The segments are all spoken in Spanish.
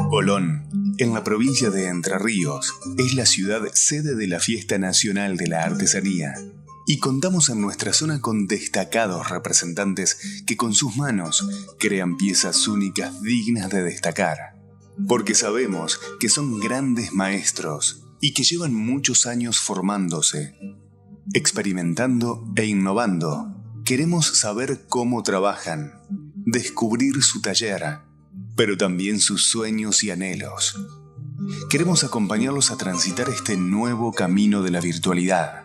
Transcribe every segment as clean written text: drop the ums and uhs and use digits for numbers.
Colón, en la provincia de Entre Ríos, es la ciudad sede de la Fiesta Nacional de la Artesanía. Y contamos en nuestra zona con destacados representantes que con sus manos crean piezas únicas dignas de destacar. Porque sabemos que son grandes maestros y que llevan muchos años formándose, experimentando e innovando. Queremos saber cómo trabajan, descubrir su taller, pero también sus sueños y anhelos. Queremos acompañarlos a transitar este nuevo camino de la virtualidad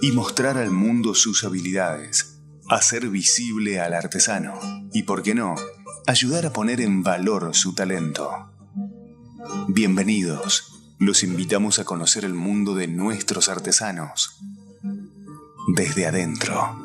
y mostrar al mundo sus habilidades, hacer visible al artesano y, por qué no, ayudar a poner en valor su talento. Bienvenidos, los invitamos a conocer el mundo de nuestros artesanos desde adentro.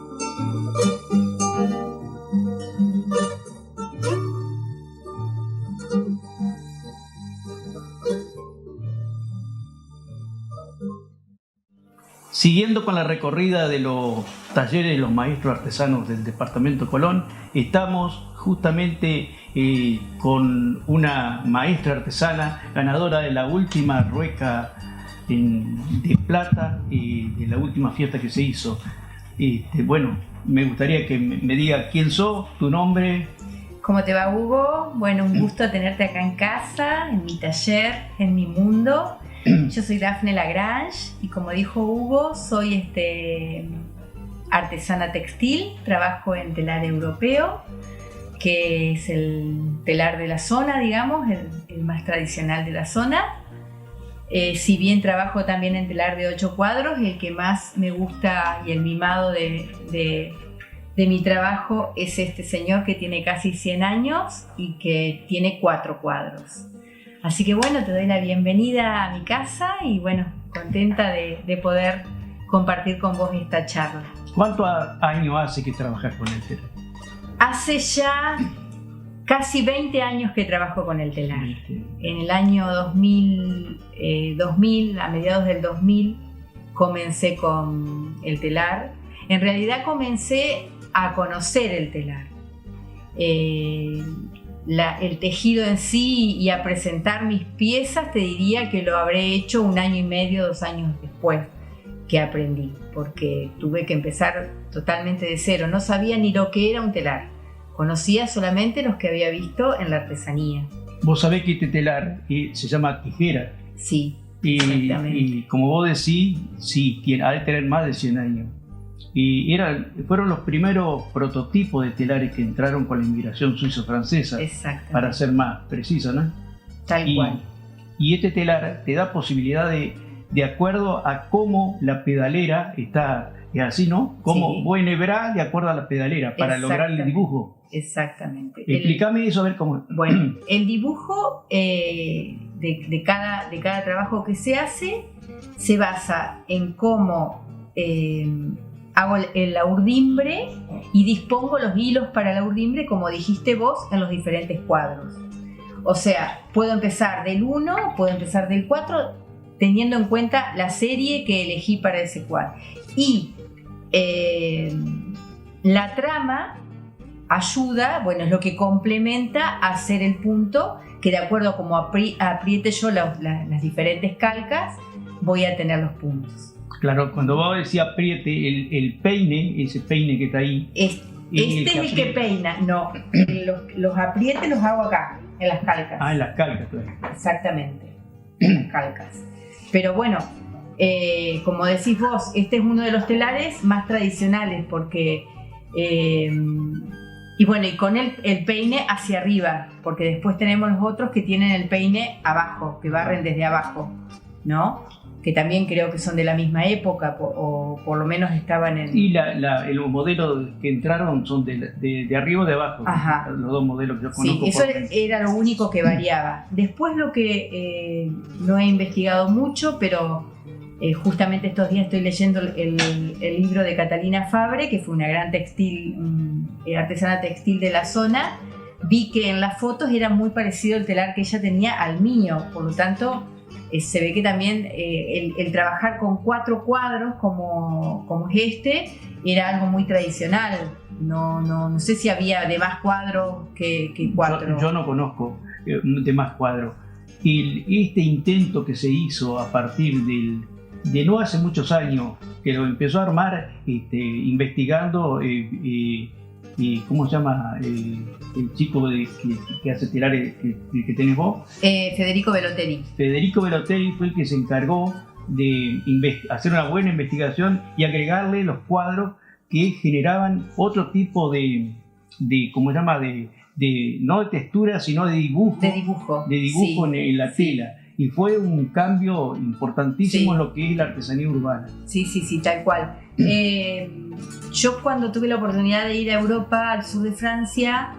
Siguiendo con la recorrida de los talleres de los maestros artesanos del departamento de Colón, estamos justamente con una maestra artesana ganadora de la última rueca de plata de la última fiesta que se hizo. Bueno, me gustaría que me diga quién sos, tu nombre. ¿Cómo te va, Hugo? Bueno, un gusto tenerte acá en casa, en mi taller, en mi mundo. Yo soy Dafne Lagrange y, como dijo Hugo, soy artesana textil. Trabajo en telar europeo, que es el telar de la zona, digamos, el más tradicional de la zona. Si bien trabajo también en telar de 8 cuadros, el que más me gusta y el mimado de mi trabajo es este señor que tiene casi 100 años y que tiene 4 cuadros. Así que bueno, te doy la bienvenida a mi casa y bueno, contenta de poder compartir con vos esta charla. ¿Cuántos años hace que trabajas con el telar? Hace ya casi 20 años que trabajo con el telar. En el año 2000, a mediados del 2000, comencé con el telar. En realidad comencé a conocer el telar. El tejido en sí y a presentar mis piezas, te diría que lo habré hecho 1 año y medio, 2 años después que aprendí, porque tuve que empezar totalmente de cero. No sabía ni lo que era un telar, conocía solamente los que había visto en la artesanía. Vos sabés que este telar se llama tijera. Sí, exactamente. Y como vos decís, sí, ha de tener más de 100 años. Y fueron los primeros prototipos de telares que entraron con la inmigración suizo-francesa, para ser más preciso, ¿no? Tal cual. Y este telar te da posibilidad de acuerdo a cómo la pedalera está, es así, ¿no? Cómo vos enhebrás de acuerdo a la pedalera para lograr el dibujo. Exactamente. Explícame eso, a ver cómo. Bueno, el dibujo de cada trabajo que se hace se basa en cómo hago la urdimbre y dispongo los hilos para la urdimbre, como dijiste vos, en los diferentes cuadros. O sea, puedo empezar del 1, puedo empezar del 4, teniendo en cuenta la serie que elegí para ese cuadro. Y la trama ayuda, bueno, es lo que complementa a hacer el punto, que de acuerdo a cómo apriete yo las diferentes calcas, voy a tener los puntos. Claro, cuando vos decís apriete, el peine, ese peine que está ahí. Este es el que peina, no. Los aprietes los hago acá, en las calcas. Ah, en las calcas, claro. Exactamente, en las calcas. Pero bueno, como decís vos, este es uno de los telares más tradicionales porque... y bueno, y con el peine hacia arriba, porque después tenemos los otros que tienen el peine abajo, que barren desde abajo, ¿no? Que también creo que son de la misma época, o por lo menos estaban en... Y los modelos que entraron son de arriba o de abajo. Ajá. Los dos modelos que yo conozco. Sí, eso era lo único que variaba. Después lo que no he investigado mucho, pero justamente estos días estoy leyendo el libro de Catalina Fabre, que fue una gran artesana textil de la zona. Vi que en las fotos era muy parecido el telar que ella tenía al mío, por lo tanto... se ve que también el trabajar con 4 cuadros como es este era algo muy tradicional. No sé si había de más cuadros que 4. Yo no conozco de más cuadros. Este intento que se hizo a partir de no hace muchos años, que lo empezó a armar investigando, ¿cómo se llama? El chico que hace telares que tenés vos. Federico Velotteri. Federico Velotteri fue el que se encargó de hacer una buena investigación y agregarle los cuadros que generaban otro tipo de ¿cómo se llama? No de textura, sino de dibujo. De dibujo Sí, en la tela. Y fue un cambio importantísimo Sí. en lo que es la artesanía urbana. Sí, tal cual. Yo cuando tuve la oportunidad de ir a Europa, al sur de Francia,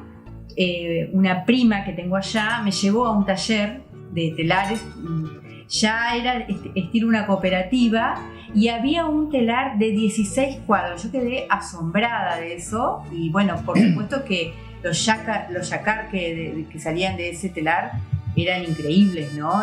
una prima que tengo allá me llevó a un taller de telares. Ya era estilo una cooperativa y había un telar de 16 cuadros. Yo quedé asombrada de eso y bueno, por supuesto que los jacquard que salían de ese telar eran increíbles, ¿no?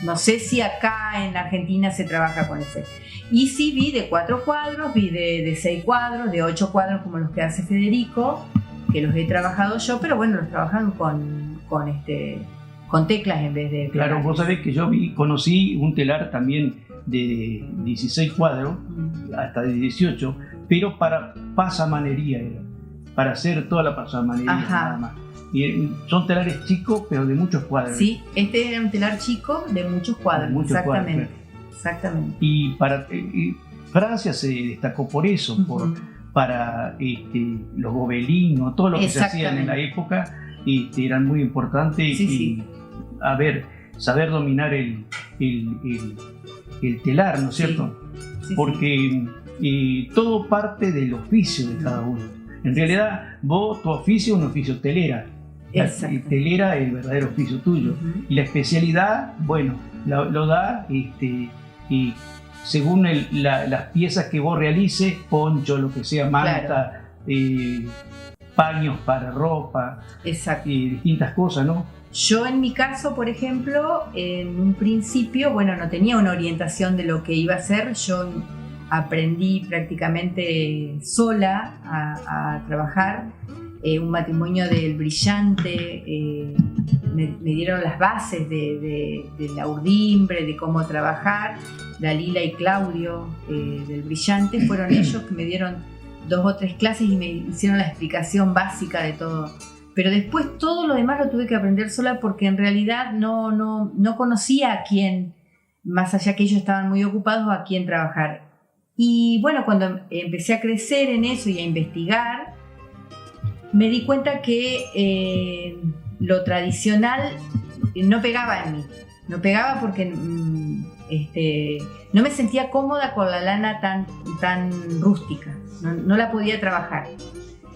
No sé si acá en Argentina se trabaja con ese. Y sí vi de 4 cuadros, vi de 6 cuadros, de 8 cuadros como los que hace Federico, que los he trabajado yo, pero bueno, los trabajan con teclas en vez de... Claro, vos sabés que yo conocí un telar también de 16 cuadros, hasta de 18, pero para pasamanería era, para hacer toda la pasamanería. Ajá. Nada más. Y son telares chicos, pero de muchos cuadros. Sí, este era un telar chico de muchos cuadros, De muchos exactamente. cuadros, Exactamente. Y Francia se destacó por eso, para los gobelinos, todo lo que se hacían en la época, eran muy importantes. Sí. A ver, saber dominar el telar, ¿no es cierto? Sí. Porque todo parte del oficio de cada uno. En realidad, tu oficio es un oficio telera. Telera es el verdadero oficio tuyo. Y la especialidad, bueno, lo da y según las piezas que vos realices, poncho, lo que sea, manta, paños para ropa, distintas cosas, ¿no? Yo en mi caso, por ejemplo, en un principio, bueno, no tenía una orientación de lo que iba a hacer. Yo aprendí prácticamente sola a trabajar. Un matrimonio del Brillante, me dieron las bases de la urdimbre, de cómo trabajar. Dalila y Claudio del Brillante fueron ellos que me dieron 2 o 3 clases y me hicieron la explicación básica de todo. Pero después todo lo demás lo tuve que aprender sola porque en realidad no conocía a quién, más allá que ellos estaban muy ocupados, a quién trabajar. Y bueno, cuando empecé a crecer en eso y a investigar, me di cuenta que lo tradicional no pegaba en mí. No pegaba porque no me sentía cómoda con la lana tan rústica. No la podía trabajar.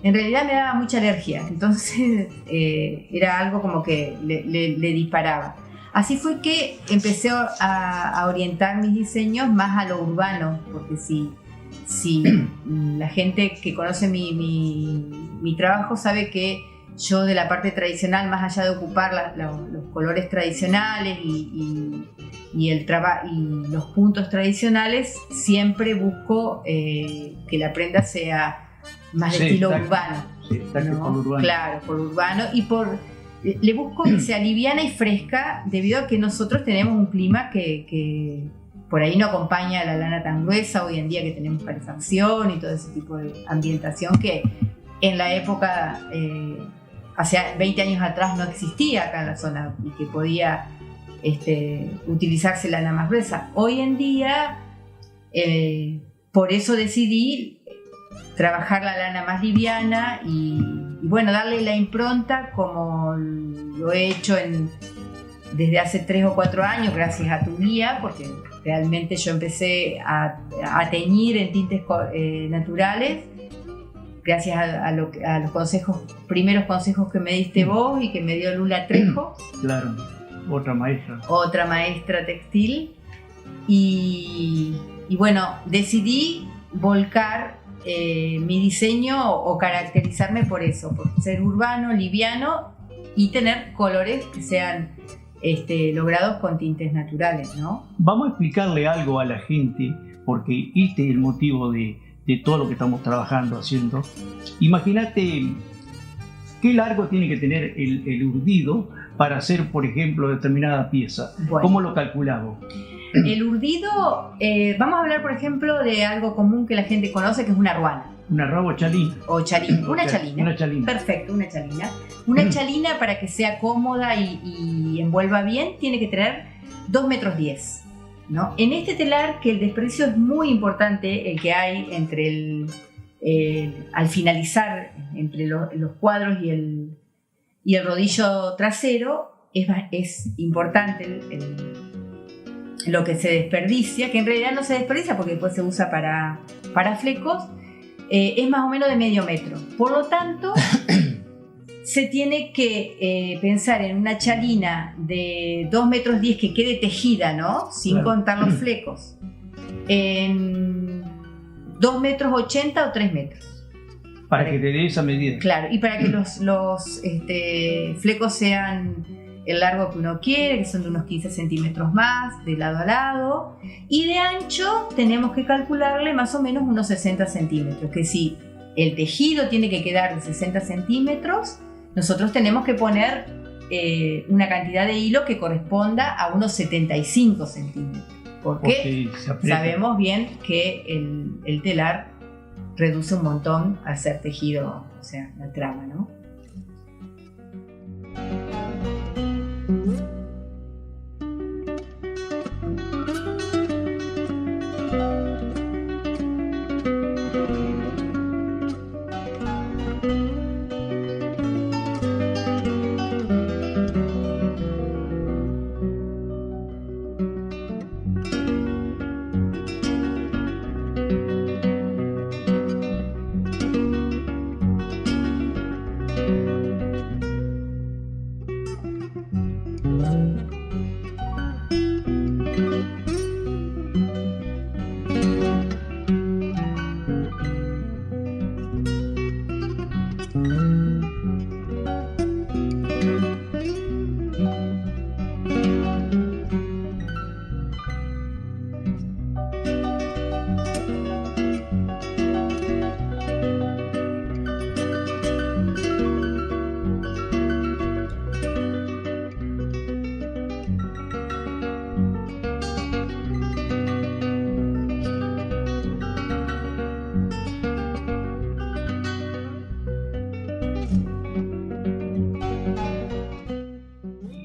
En realidad me daba mucha alergia, entonces era algo como que le disparaba. Así fue que empecé a orientar mis diseños más a lo urbano, porque si la gente que conoce mi trabajo sabe que yo de la parte tradicional, más allá de ocupar los colores tradicionales y los puntos tradicionales, siempre busco que la prenda sea más de estilo urbano. Sí, ¿no? Por urbano. Claro, por urbano y le busco que sea liviana y fresca debido a que nosotros tenemos un clima que por ahí no acompaña a la lana tan gruesa hoy en día, que tenemos calefacción y todo ese tipo de ambientación que en la época, hace 20 años atrás, no existía acá en la zona y que podía utilizarse lana más gruesa. Hoy en día, por eso decidí trabajar la lana más liviana y bueno, darle la impronta como lo he hecho desde hace 3 o 4 años, gracias a tu guía, porque realmente yo empecé a teñir en tintes naturales gracias a los primeros consejos que me diste vos y que me dio Lula Trejo. Claro, otra maestra textil. Y bueno, decidí volcar mi diseño o caracterizarme por eso, por ser urbano, liviano y tener colores que sean logrados con tintes naturales, ¿no? Vamos a explicarle algo a la gente, porque este es el motivo de todo lo que estamos trabajando, haciendo. Imagínate qué largo tiene que tener el urdido para hacer, por ejemplo, determinada pieza. Bueno, ¿cómo lo calculamos? El urdido, vamos a hablar, por ejemplo, de algo común que la gente conoce, que es una ruana. Una rabo chalina. O chalina. Una chalina. Una chalina. Perfecto, una chalina. Una chalina, para que sea cómoda y envuelva bien, tiene que tener 2,10 metros, ¿no? En este telar, que el desperdicio es muy importante, el que hay entre al finalizar, entre los cuadros y el rodillo trasero, es importante lo que se desperdicia, que en realidad no se desperdicia porque después se usa para flecos, es más o menos de medio metro. Por lo tanto, se tiene que pensar en una chalina de 2,10 metros que quede tejida, ¿no? Sin contar los flecos. En 2,80 metros o 3 metros. Para que te dé esa medida. Claro, y para que los flecos sean el largo que uno quiere, que son de unos 15 centímetros más, de lado a lado. Y de ancho tenemos que calcularle más o menos unos 60 centímetros, que si el tejido tiene que quedar de 60 centímetros, nosotros tenemos que poner una cantidad de hilo que corresponda a unos 75 centímetros. Porque sabemos bien que el telar reduce un montón al ser tejido, o sea, la trama, ¿no?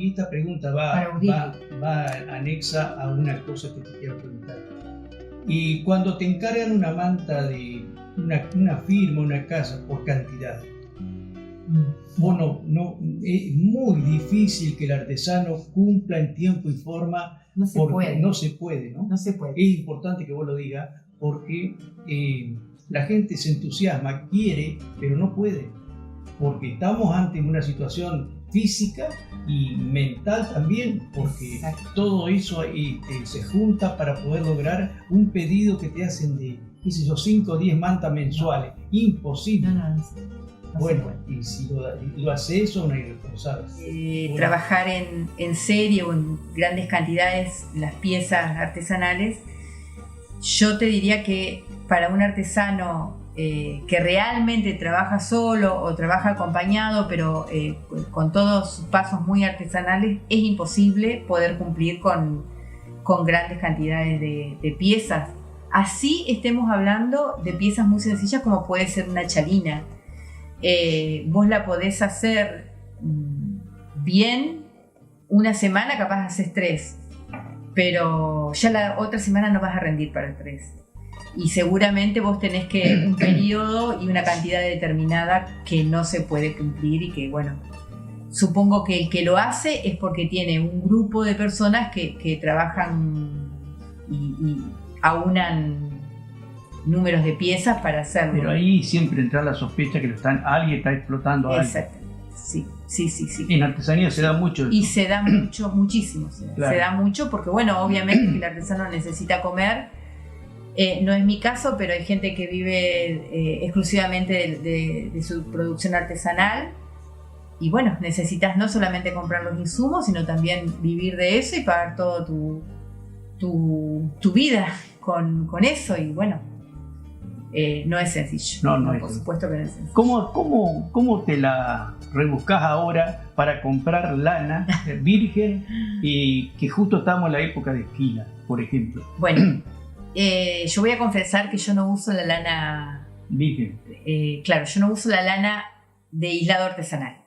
Esta pregunta va anexa a una cosa que te quiero preguntar. Y cuando te encargan una manta de una firma, una casa, por cantidad, es muy difícil que el artesano cumpla en tiempo y forma. No se puede. No se puede, ¿no? No se puede. Es importante que vos lo digas porque la gente se entusiasma, quiere, pero no puede. Porque estamos ante una situación física y mental también, porque todo eso se junta para poder lograr un pedido que te hacen de, qué sé yo, 5 o 10 mantas mensuales. Imposible. No bueno, y si lo hace eso, no hay irresponsable. Trabajar en serie o en grandes cantidades las piezas artesanales, yo te diría que para un artesano que realmente trabaja solo o trabaja acompañado, pero con todos sus pasos muy artesanales, es imposible poder cumplir con grandes cantidades de piezas. Así estemos hablando de piezas muy sencillas como puede ser una chalina. Vos la podés hacer bien una semana, capaz haces 3, pero ya la otra semana no vas a rendir para el 3. Y seguramente vos tenés que un periodo y una cantidad determinada que no se puede cumplir y que, bueno, supongo que el que lo hace es porque tiene un grupo de personas que trabajan y aunan números de piezas para hacerlo. Pero ahí siempre entra la sospecha que alguien está explotando a alguien. Exactamente, sí. En artesanía se da mucho. Y se da mucho, muchísimo. Claro. Se da mucho porque, bueno, obviamente que el artesano necesita comer. No es mi caso, pero hay gente que vive exclusivamente de su producción artesanal y bueno, necesitas no solamente comprar los insumos, sino también vivir de eso y pagar todo tu vida con eso. Y bueno, no es sencillo. No, por supuesto que no es sencillo. ¿Cómo te la rebuscás ahora para comprar lana virgen y que justo estamos en la época de esquila, por ejemplo? Bueno, yo voy a confesar que yo no uso la lana virgen. Claro, yo no uso la lana de hilado artesanal.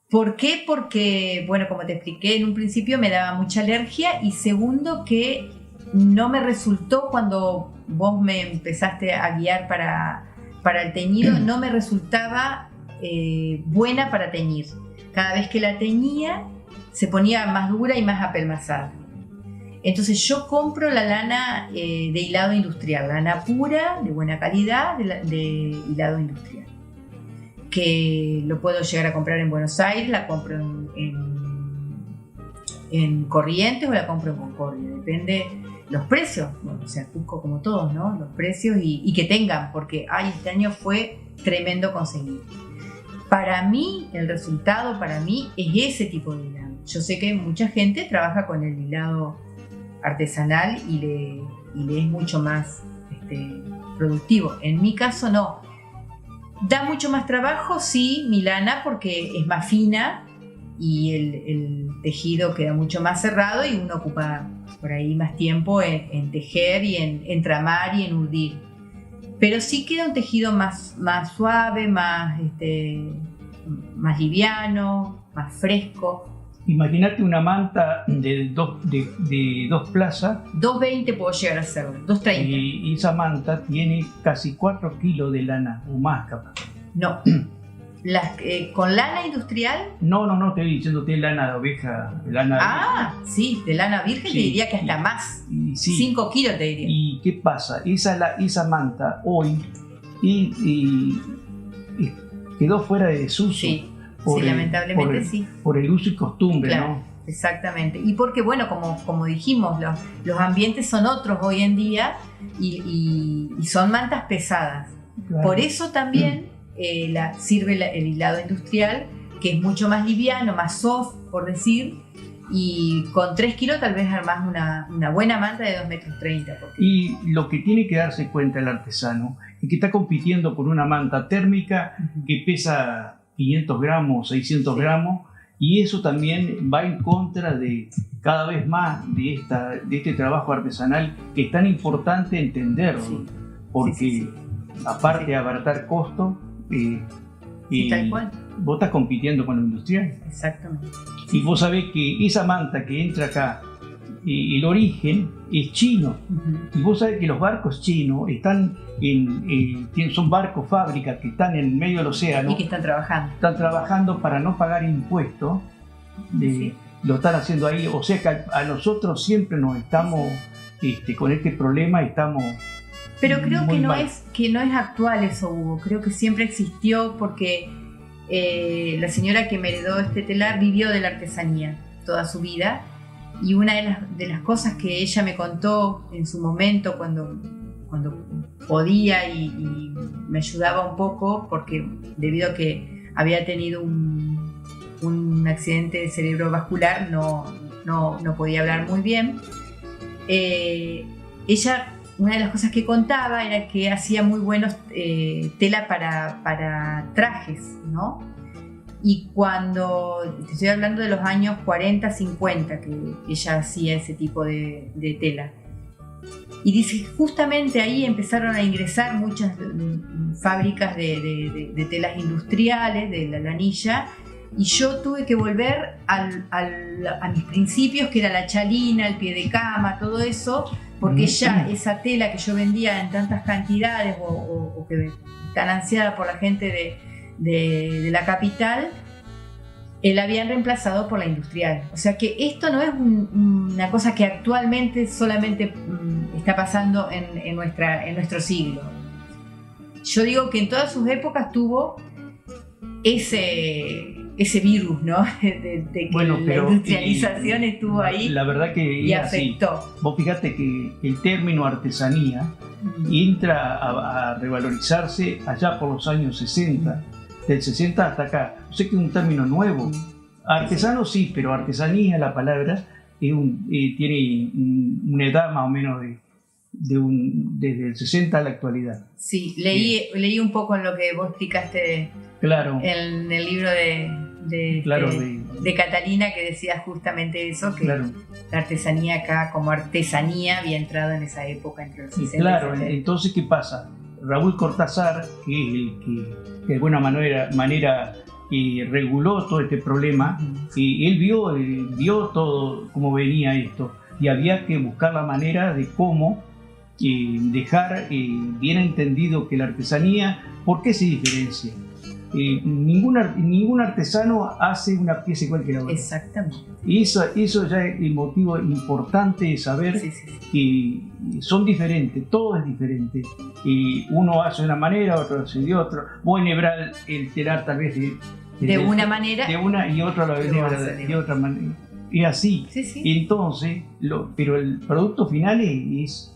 ¿Por qué? Porque, bueno, como te expliqué en un principio, me daba mucha alergia, y segundo, que no me resultó cuando vos me empezaste a guiar para el teñido, no me resultaba buena para teñir. Cada vez que la teñía se ponía más dura y más apelmazada. Entonces yo compro la lana de hilado industrial, lana pura, de buena calidad, de hilado industrial, que lo puedo llegar a comprar en Buenos Aires, la compro en Corrientes o la compro en Concordia, depende los precios, bueno, o sea, Cusco como todos, ¿no? Los precios y que tengan, porque este año fue tremendo conseguir. Para mí, el resultado para mí es ese tipo de hilado. Yo sé que mucha gente trabaja con el hilado artesanal y le es mucho más productivo. En mi caso no. Da mucho más trabajo, sí, mi lana, porque es más fina y el tejido queda mucho más cerrado y uno ocupa por ahí más tiempo en tejer y en tramar y en urdir. Pero sí queda un tejido más suave, más liviano, más fresco. Imagínate una manta de dos plazas. 2.20 puedo llegar a hacerlo, 2.30. Y esa manta tiene casi 4 kilos de lana o más, capaz. No. ¿Con lana industrial? No, te estoy diciendo que es lana de oveja. Sí, de lana virgen, sí, te diría que hasta más. Sí. 5 kilos te diría. ¿Y qué pasa? Esa manta hoy quedó fuera de desuso. Sí. Lamentablemente sí. Por el uso y costumbre, claro, ¿no? Exactamente. Y porque, bueno, como dijimos, los ambientes son otros hoy en día y son mantas pesadas. Claro. Por eso también sirve el hilado industrial, que es mucho más liviano, más soft, por decir, y con 3 kilos tal vez armás una buena manta de 2,30 metros. Y lo que tiene que darse cuenta el artesano es que está compitiendo con una manta térmica que pesa 500 gramos, 600 gramos, y eso también va en contra de cada vez más de este trabajo artesanal, que es tan importante entenderlo, porque aparte de abaratar costos, tal cual, vos estás compitiendo con lo industrial. Exactamente. Y vos sabés que esa manta que entra acá, el origen es chino. Y vos sabés que los barcos chinos están son barcos fábricas que están en medio del océano. Y que están trabajando. Están trabajando para no pagar impuestos. Lo están haciendo ahí. O sea que a nosotros siempre nos estamos con este problema. Pero creo que no es actual eso, Hugo. Creo que siempre existió, porque la señora que me heredó este telar vivió de la artesanía toda su vida. Y una de las cosas que ella me contó en su momento, cuando podía y me ayudaba un poco, porque debido a que había tenido un accidente cerebrovascular, no podía hablar muy bien. Ella, una de las cosas que contaba era que hacía muy buenos tela para trajes, ¿no? Y cuando, te estoy hablando de los años 40, 50, que ella hacía ese tipo de tela. Y dice, justamente ahí empezaron a ingresar muchas fábricas de telas industriales, de la lanilla, y yo tuve que volver a mis principios, que era la chalina, el pie de cama, todo eso, porque ya esa tela que yo vendía en tantas cantidades o que tan ansiada por la gente de la capital, la habían reemplazado por la industrial. O sea que esto no es una cosa que actualmente solamente está pasando en nuestro siglo. Yo digo que en todas sus épocas tuvo ese virus, ¿no? De que la industrialización estuvo ahí. La verdad que y afectó. Así. Vos fíjate que el término artesanía entra a revalorizarse allá por los años 60, del 60 hasta acá. Yo sé que es un término nuevo. Artesano sí, pero artesanía, la palabra, tiene una edad más o menos desde el 60 a la actualidad. Sí, leí un poco en lo que vos explicaste claro. en el libro de Catalina, que decía justamente eso, que claro. La artesanía acá como artesanía había entrado en esa época entre los 60 claro, y 70. Entonces, ¿qué pasa? Raúl Cortázar, que es el que de alguna manera reguló todo este problema, él vio todo cómo venía esto, y había que buscar la manera de cómo dejar bien entendido que la artesanía, ¿por qué se diferencia? Ningún artesano hace una pieza igual que la otra. Exactamente. Y eso ya es el motivo importante de saber que son diferentes, todo es diferente. Uno hace de una manera, otro hace de otra. Vos enhebrar el telar tal vez de una manera. De una y otro lo enhebra de otra manera. Es así. Sí. Entonces, pero el producto final es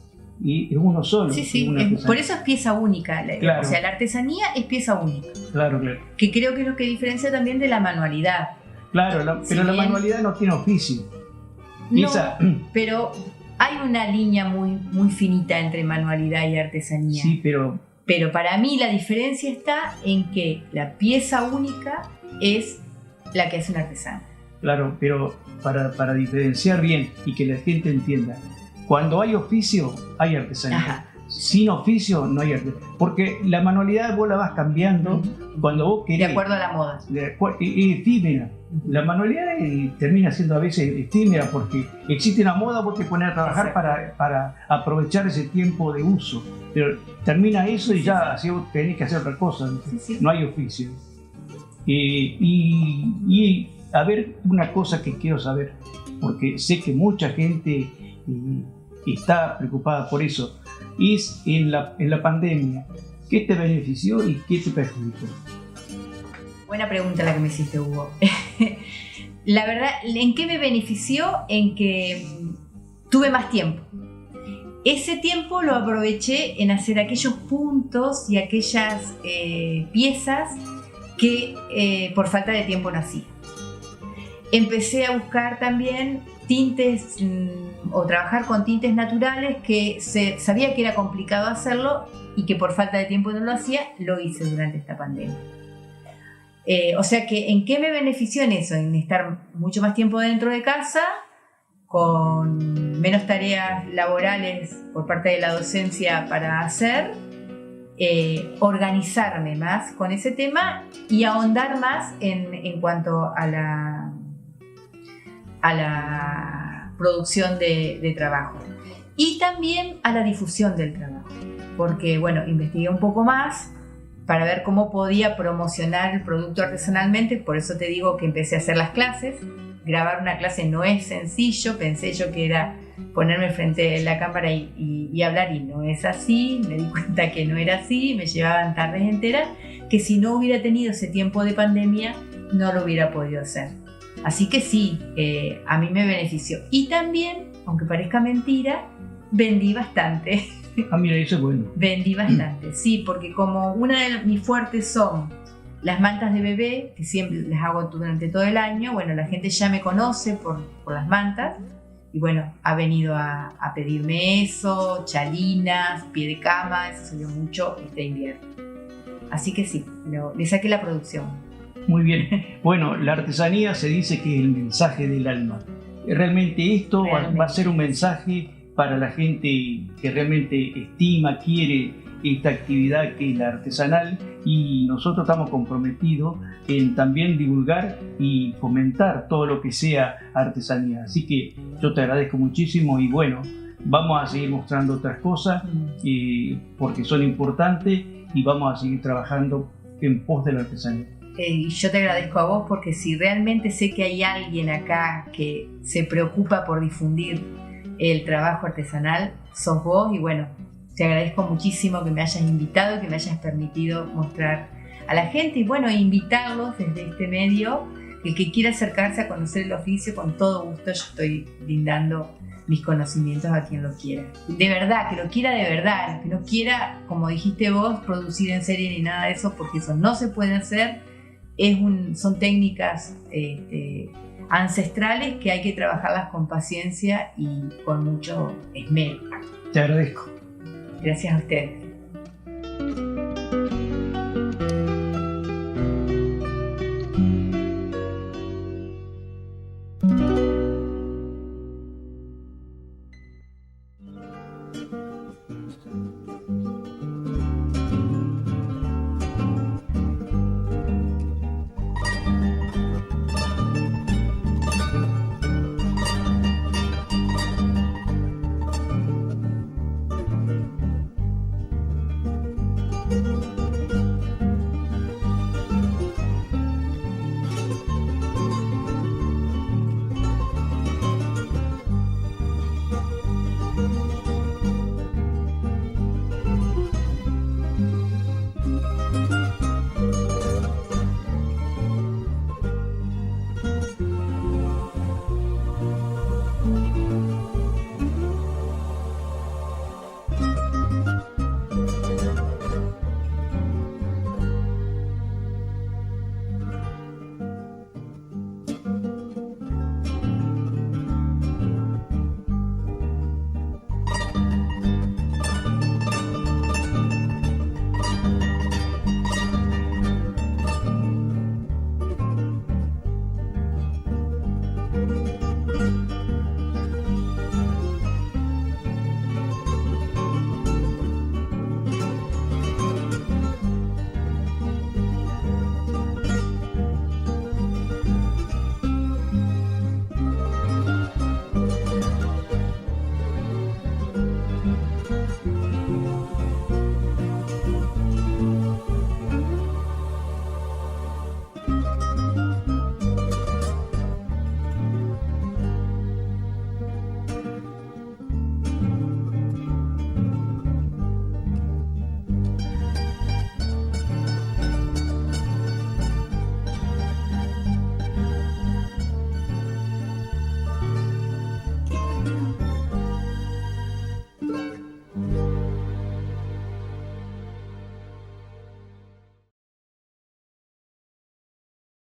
uno solo. Sí. Por eso es pieza única. Claro. O sea, la artesanía es pieza única. Claro. Que creo que es lo que diferencia también de la manualidad. Claro, pero la manualidad no tiene oficio. No, pero hay una línea muy, muy finita entre manualidad y artesanía. Sí, pero para mí la diferencia está en que la pieza única es la que hace un artesano. Claro, pero para diferenciar bien y que la gente entienda, cuando hay oficio, hay artesanía. Ajá. Sin oficio no hay artesanía. Porque la manualidad vos la vas cambiando cuando vos querés. De acuerdo a la moda. Es efímera. La manualidad termina siendo a veces efímera porque existe una moda, vos te pones a trabajar para aprovechar ese tiempo de uso. Pero termina eso y ya así vos tenés que hacer otra cosa. Sí. No hay oficio. Y a ver, una cosa que quiero saber, porque sé que mucha gente está preocupada por eso, es en la pandemia, ¿qué te benefició y qué te perjudicó? Buena pregunta la que me hiciste, Hugo. La verdad, ¿en qué me benefició? En que tuve más tiempo. Ese tiempo lo aproveché en hacer aquellos puntos y aquellas piezas que por falta de tiempo no hacía. Empecé a buscar también tintes o trabajar con tintes naturales que sabía que era complicado hacerlo y que por falta de tiempo no lo hacía, lo hice durante esta pandemia. O sea que, ¿en qué me benefició en eso? En estar mucho más tiempo dentro de casa, con menos tareas laborales por parte de la docencia para hacer, organizarme más con ese tema y ahondar más en cuanto a la producción de trabajo. Y también a la difusión del trabajo. Porque, bueno, investigué un poco más para ver cómo podía promocionar el producto artesanalmente, por eso te digo que empecé a hacer las clases. Grabar una clase no es sencillo, pensé yo que era ponerme frente a la cámara y hablar, y no es así, me di cuenta que no era así, me llevaban tardes enteras, que si no hubiera tenido ese tiempo de pandemia no lo hubiera podido hacer. Así que sí, a mí me benefició. Y también, aunque parezca mentira, vendí bastante. Ah, mira, eso es bueno. Vendí bastante, sí, porque como una de mis fuertes son las mantas de bebé, que siempre las hago durante todo el año, bueno, la gente ya me conoce por las mantas, y bueno, ha venido a pedirme eso, chalinas, pie de cama, eso se dio mucho este invierno. Así que sí, le saqué la producción. Muy bien. Bueno, la artesanía se dice que es el mensaje del alma. Realmente esto va a ser un mensaje para la gente que realmente estima, quiere esta actividad que es la artesanal, y nosotros estamos comprometidos en también divulgar y fomentar todo lo que sea artesanía. Así que yo te agradezco muchísimo y bueno, vamos a seguir mostrando otras cosas porque son importantes y vamos a seguir trabajando en pos de la artesanía. Y yo te agradezco a vos porque si realmente sé que hay alguien acá que se preocupa por difundir el trabajo artesanal, sos vos, y bueno, te agradezco muchísimo que me hayas invitado, que me hayas permitido mostrar a la gente y bueno, invitarlos desde este medio el que quiera acercarse a conocer el oficio, con todo gusto yo estoy brindando mis conocimientos a quien lo quiera. De verdad, que lo quiera de verdad, que no quiera, como dijiste vos, producir en serie ni nada de eso, porque eso no se puede hacer. Son técnicas ancestrales que hay que trabajarlas con paciencia y con mucho esmero. Te agradezco. Gracias a ustedes.